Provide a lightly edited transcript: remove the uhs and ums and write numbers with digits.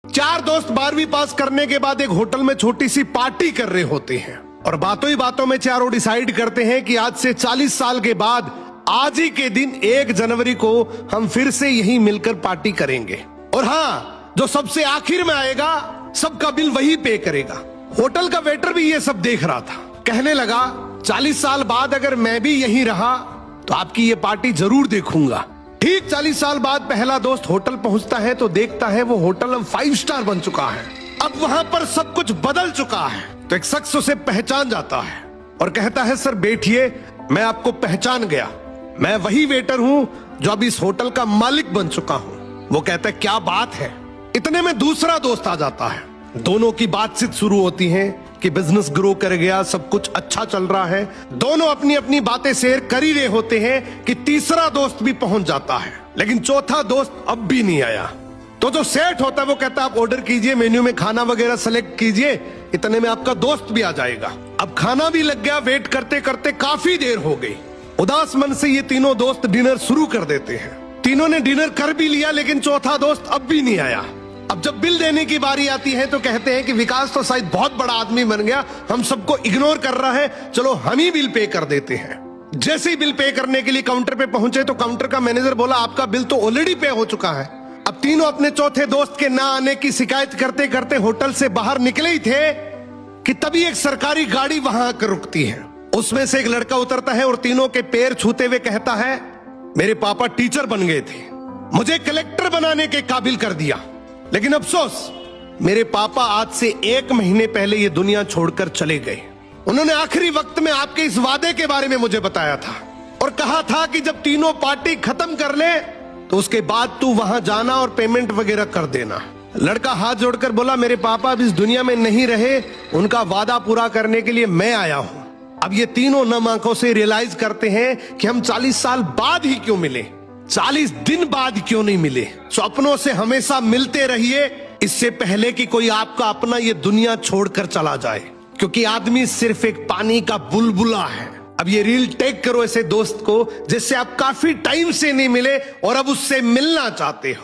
चार दोस्त 12वीं पास करने के बाद एक होटल में छोटी सी पार्टी कर रहे होते हैं और बातों ही बातों में चारों डिसाइड करते हैं कि आज से 40 साल के बाद आज ही के दिन 1 जनवरी को हम फिर से यहीं मिलकर पार्टी करेंगे। और हाँ, जो सबसे आखिर में आएगा सबका बिल वही पे करेगा। होटल का वेटर भी ये सब देख रहा था, कहने लगा 40 साल बाद अगर मैं भी यहीं रहा तो आपकी ये पार्टी जरूर देखूंगा। ठीक 40 साल बाद पहला दोस्त होटल पहुंचता है तो देखता है वो होटल अब 5 स्टार बन चुका है। अब वहां पर सब कुछ बदल चुका है। तो एक शख्स उसे पहचान जाता है और कहता है सर बैठिए, मैं आपको पहचान गया, मैं वही वेटर हूं जो अब इस होटल का मालिक बन चुका हूं। वो कहता है क्या बात है। इतने में दूसरा दोस्त आ जाता है, दोनों की बातचीत शुरू होती है कि बिजनेस ग्रो कर गया, सब कुछ अच्छा चल रहा है। दोनों अपनी अपनी बातें शेयर कर ही रहे होते हैं कि तीसरा दोस्त भी पहुंच जाता है, लेकिन चौथा दोस्त अब भी नहीं आया। तो जो सेठ होता है वो कहता है आप ऑर्डर कीजिए, मेन्यू में खाना वगैरह सेलेक्ट कीजिए, इतने में आपका दोस्त भी आ जाएगा। अब खाना भी लग गया, वेट करते करते काफी देर हो गई। उदास मन से ये तीनों दोस्त डिनर शुरू कर देते हैं। तीनों ने डिनर कर भी लिया लेकिन चौथा दोस्त अब भी नहीं आया। अब जब बिल देने की बारी आती है तो कहते हैं कि विकास तो शायद बहुत बड़ा आदमी बन गया, हम सबको इग्नोर कर रहा है, चलो हम ही बिल पे कर देते हैं। जैसे ही बिल पे करने के लिए काउंटर पे पहुंचे तो काउंटर का मैनेजर बोला आपका बिल तो ऑलरेडी पे हो चुका है। अब तीनों अपने चौथे दोस्त के ना आने की शिकायत करते करते होटल से बाहर निकले ही थे कि तभी एक सरकारी गाड़ी वहां आकर रुकती है। उसमें से एक लड़का उतरता है और तीनों के पैर छूते हुए कहता है मेरे पापा टीचर बन गए थे, मुझे कलेक्टर बनाने के काबिल कर दिया, लेकिन अफसोस मेरे पापा आज से 1 महीने पहले ये दुनिया छोड़कर चले गए। उन्होंने आखिरी वक्त में आपके इस वादे के बारे में मुझे बताया था और कहा था कि जब तीनों पार्टी खत्म कर ले तो उसके बाद तू वहां जाना और पेमेंट वगैरह कर देना। लड़का हाथ जोड़कर बोला मेरे पापा अब इस दुनिया में नहीं रहे, उनका वादा पूरा करने के लिए मैं आया हूं। अब ये तीनों नम आंखों से रियलाइज करते हैं कि हम 40 साल बाद ही क्यों मिले, 40 दिन बाद क्यों नहीं मिले। सपनों से हमेशा मिलते रहिए, इससे पहले कि कोई आपका अपना ये दुनिया छोड़कर चला जाए, क्योंकि आदमी सिर्फ एक पानी का बुलबुला है। अब ये रील टेक करो ऐसे दोस्त को जिससे आप काफी टाइम से नहीं मिले और अब उससे मिलना चाहते हो।